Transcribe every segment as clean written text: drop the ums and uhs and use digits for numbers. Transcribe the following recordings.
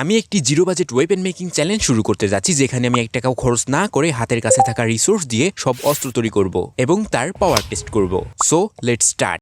আমি একটি zero budget weapon making challenge শুরু করতে যাচ্ছি, যেখানে আমি 1 টাকাও খরচ না করে হাতের কাছে থাকা রিসোর্স দিয়ে সব অস্ত্র তৈরি করব এবং তার পাওয়ার টেস্ট করব। So let's start.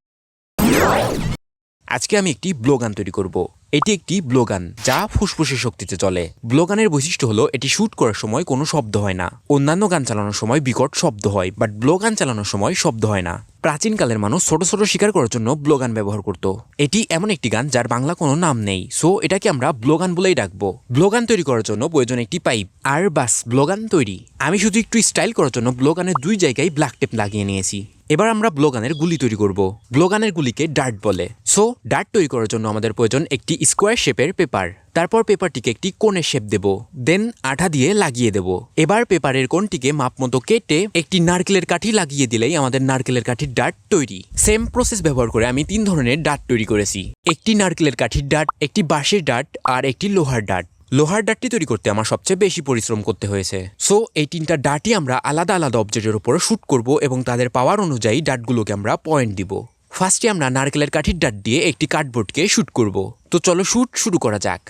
আজকে আমি একটি ব্লোগান তৈরি করব। এটি একটি ব্লোগান যা ফুসফুসের শক্তিতে চলে। ব্লোগানের বৈশিষ্ট্য হলো এটি শুট করার সময় কোনো শব্দ হয় না। অন্যান্য গান চালানোর সময় বিকট শব্দ হয়, বাট ব্লোগান চালানোর সময় শব্দ হয় না। প্রাচীনকালের মানুষ ছোট ছোট শিকার করার জন্য ব্লোগান ব্যবহার করত। এটি এমন একটি গান যার বাংলা কোনো নাম নেই, সো এটাকে আমরা ব্লোগান বলেই ডাকবো। ব্লোগান তৈরি করার জন্য প্রয়োজন একটি পাইপ, আর বাস ব্লোগান তৈরি। আমি শুধু একটু স্টাইল করার জন্য ব্লোগানের 2 জায়গায় ব্ল্যাক টেপ লাগিয়ে নিয়েছি। এবার আমরা ব্লোগানের গুলি তৈরি করব। ব্লোগানের গুলিকে ডার্ট বলে। সো ডার্ট তৈরি করার জন্য আমাদের প্রয়োজন একটি স্কোয়ার শেপের পেপার। তারপর পেপারটিকে একটি কোণের শেপ দেব, দেন আঠা দিয়ে লাগিয়ে দেব। এবার পেপারের কোণটিকে মাপ মতো কেটে একটি নারকেলের কাঠি লাগিয়ে দিলেই আমাদের নারকেলের কাঠির ডার্ট তৈরি। সেম প্রসেস ব্যবহার করে আমি 3 ধরনের ডার্ট তৈরি করেছি। একটি নারকেলের কাঠির ডার্ট, একটি বাঁশের ডার্ট, আর একটি লোহার ডার্ট। লোহার ডার্টটি তৈরি করতে আমার সবচেয়ে বেশি পরিশ্রম করতে হয়েছে। সো এই 3টা ডার্টই আমরা আলাদা আলাদা অবজেক্টের উপর শুট করব এবং তাদের পাওয়ার অনুযায়ী ডার্টগুলোকে আমরা পয়েন্ট দিব। ফার্স্টে আমরা নারকেলের কাঠির ডার্ট দিয়ে একটি কার্ডবোর্ডকে শুট করব। তো চলো শুট শুরু করা যাক।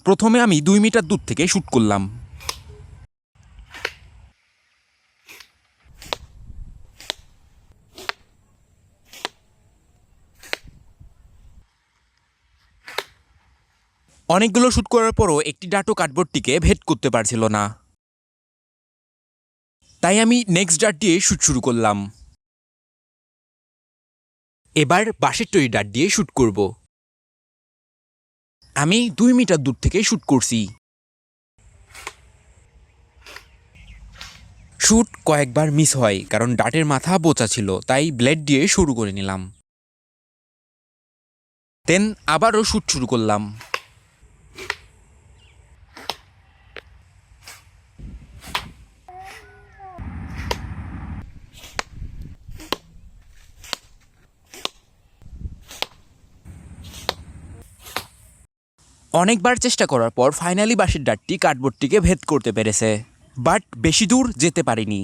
প্রথমে আমি 2 মিটার দূর থেকে শুট করলাম। অনেকগুলো শুট করার পরও একটি ডার্টও কার্ডবোর্ডটিকে ভেদ করতে পারছিল না, তাই আমি নেক্সট ডার্ট দিয়ে শুট শুরু করলাম। এবার বাঁশের তৈরি ডার্ট দিয়ে শুট করব। আমি 2 মিটার দূর থেকে শুট করছি। শুট কয়েকবার মিস হয় কারণ ডার্টের মাথা বোচা ছিল, তাই ব্লেড দিয়ে শুরু করে নিলাম। দেন আবারও শুট শুরু করলাম। অনেকবার চেষ্টা করার পর ফাইনালি বাঁশের ডার্টটি কার্ডবোর্ডটিকে ভেদ করতে পেরেছে, বাট বেশি দূর যেতে পারিনি।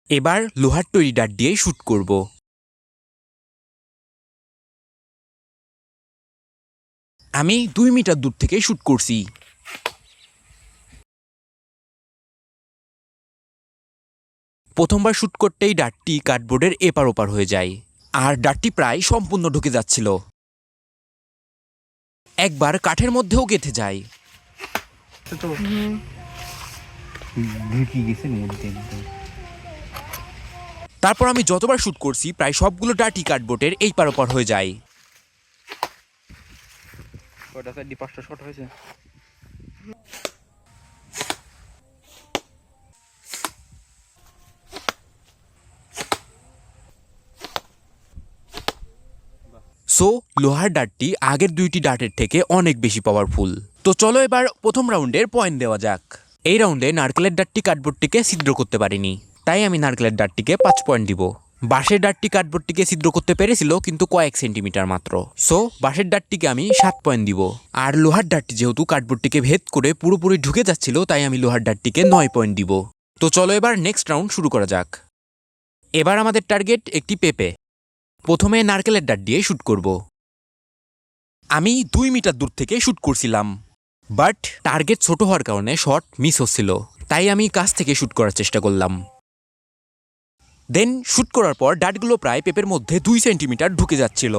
এবার লোহার তৈরি ডার্ট দিয়ে শুট করব। আমি 2 মিটার দূর থেকে শুট করছি। প্রথমবার শুট করতেই ডার্টটি কার্ডবোর্ডের এপার ওপার হয়ে যায়, আর ডার্টটি প্রায় সম্পূর্ণ ঢুকে যাচ্ছিল। একবার কাঠের মধ্যেও গেঁথে যায়। তারপর আমি যতবার শুট করছি প্রায় সবগুলো ডার্টি কার্ডবোর্ডের এই পার ওপার হয়ে যায়। সো লোহার ডার্টটি আগের 2টি ডার্টের থেকে অনেক বেশি পাওয়ারফুল। তো চলো এবার প্রথম রাউন্ডের পয়েন্ট দেওয়া যাক। এই রাউন্ডে নারকেলের ডার্টটি কার্ডবোর্ডটিকে ছিদ্র করতে পারিনি, তাই আমি নারকেলের ডার্টটিকে 5 পয়েন্ট দিব। বাঁশের ডার্টটি কার্ডবোর্ডটিকে ছিদ্র করতে পেরেছিল, কিন্তু কয়েক সেন্টিমিটার মাত্র। সো বাঁশের ডার্টটিকে আমি 7 পয়েন্ট দিব। আর লোহার ডার্টটি যেহেতু কার্ডবোর্ডটিকে ভেদ করে পুরোপুরি ঢুকে যাচ্ছিল, তাই আমি লোহার ডার্টটিকে 9 পয়েন্ট দিব। তো চলো এবার নেক্সট রাউন্ড শুরু করা যাক। এবার আমাদের টার্গেট একটি পেঁপে। প্রথমে নারকেলের ডার্ট দিয়ে শুট করব। আমি 2 মিটার দূর থেকে শুট করছিলাম, বাট টার্গেট ছোট হওয়ার কারণে শট মিস হচ্ছিল, তাই আমি কাছ থেকে শুট করার চেষ্টা করলাম। দেন শুট করার পর ডার্টগুলো প্রায় পেপের মধ্যে 2 সেন্টিমিটার ঢুকে যাচ্ছিল।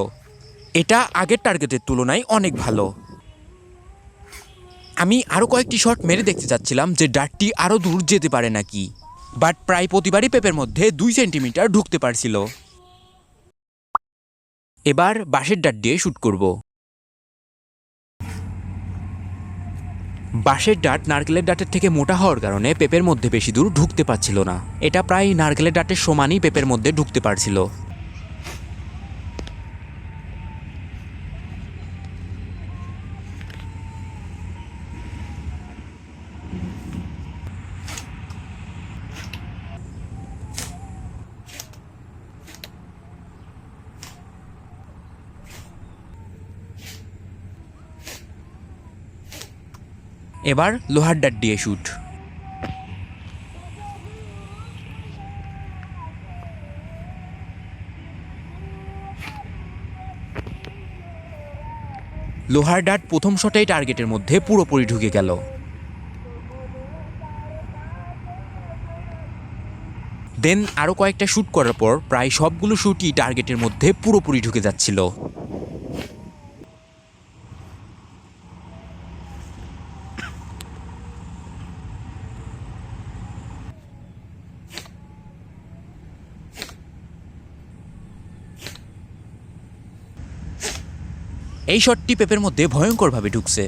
এটা আগের টার্গেটের তুলনায় অনেক ভালো। আমি আরও কয়েকটি শট মেরে দেখতে চাচ্ছিলাম যে ডার্টটি আরও দূর যেতে পারে নাকি, বাট প্রায় প্রতিবারই পেপের মধ্যে 2 সেন্টিমিটার ঢুকতে পারছিল। এবার বাঁশের ডার্ট দিয়ে শুট করব। বাঁশের ডার্ট নারকেলের ডার্টের থেকে মোটা হওয়ার কারণে পেপের মধ্যে বেশি দূর ঢুকতে পারছিল না। এটা প্রায় নারকেলের ডার্টের সমানই পেপের মধ্যে ঢুকতে পারছিল। এবার লোহার ডার্ট দিয়ে শুট। লোহার ডাট প্রথম শটেই টার্গেটের মধ্যে পুরোপুরি ঢুকে গেল। দেন আরও কয়েকটা শ্যুট করার পর প্রায় সবগুলো শ্যুটই টার্গেটের মধ্যে পুরোপুরি ঢুকে যাচ্ছিল। এই শটটি পেপের মধ্যে ভয়ঙ্করভাবে ঢুকছে।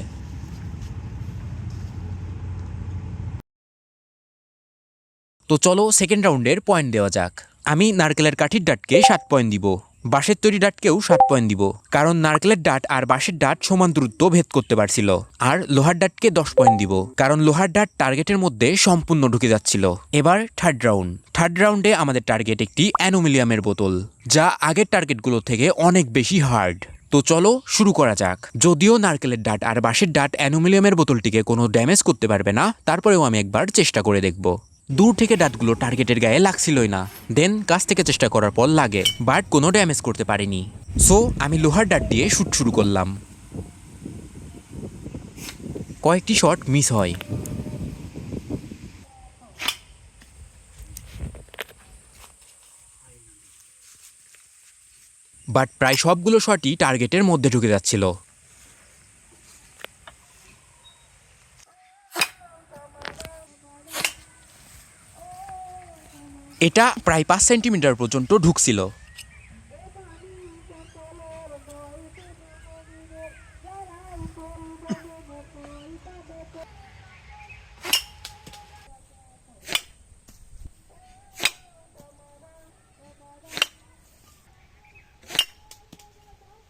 তো চলো সেকেন্ড রাউন্ডের পয়েন্ট দেওয়া যাক। আমি নারকেলের কাঠির ডাটকে 7 পয়েন্ট দিব, বাঁশের তৈরি ডাটকেও 7 পয়েন্ট দিব, কারণ নারকেলের ডাট আর বাঁশের ডাট সমান দূরত্ব ভেদ করতে পারছিল। আর লোহার ডাটকে 10 পয়েন্ট দিব, কারণ লোহার ডাট টার্গেটের মধ্যে সম্পূর্ণ ঢুকে যাচ্ছিল। এবার থার্ড রাউন্ডে আমাদের টার্গেট একটি অ্যানুমিলিয়ামের বোতল, যা আগের টার্গেটগুলো থেকে অনেক বেশি হার্ড। তো চলো শুরু করা যাক। যদিও নারকেলের ডাট আর বাঁশের ডাট অ্যানুমিলিয়ামের বোতলটিকে কোনো ড্যামেজ করতে পারবে না, তারপরেও আমি একবার চেষ্টা করে দেখব। দূর থেকে ডাটগুলো টার্গেটের গায়ে লাগছিলই না, দেন কাছ থেকে চেষ্টা করার পর লাগে, বাট কোনো ড্যামেজ করতে পারিনি। সো আমি লোহার ডাট দিয়ে শ্যুট শুরু করলাম। কয়েকটি শট মিস হয়, বাট প্রায় সবগুলো শটই টার্গেটের মধ্যে ঢুকে যাচ্ছিল। এটা প্রায় 5 সেন্টিমিটার পর্যন্ত ঢুকছিল।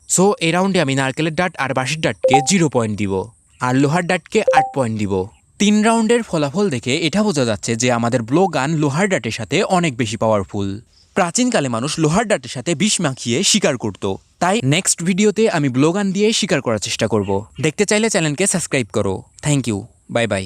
সো এই রাউন্ডে আমি নারকেলের ডাট আর বাঁশের ডাটকে 0 পয়েন্ট দিব, আর লোহার ডাটকে 8 পয়েন্ট দিব। 3 রাউন্ডের ফলাফল দেখে এটা বোঝা যাচ্ছে যে আমাদের ব্লো গান লোহার ডাটের সাথে অনেক বেশি পাওয়ারফুল। প্রাচীনকালে মানুষ লোহার ডাটের সাথে বিষ মাখিয়ে শিকার করত, তাই নেক্সট ভিডিওতে আমি ব্লো গান দিয়ে শিকার করার চেষ্টা করব। দেখতে চাইলে চ্যানেলকে সাবস্ক্রাইব করো। Thank you, bye by.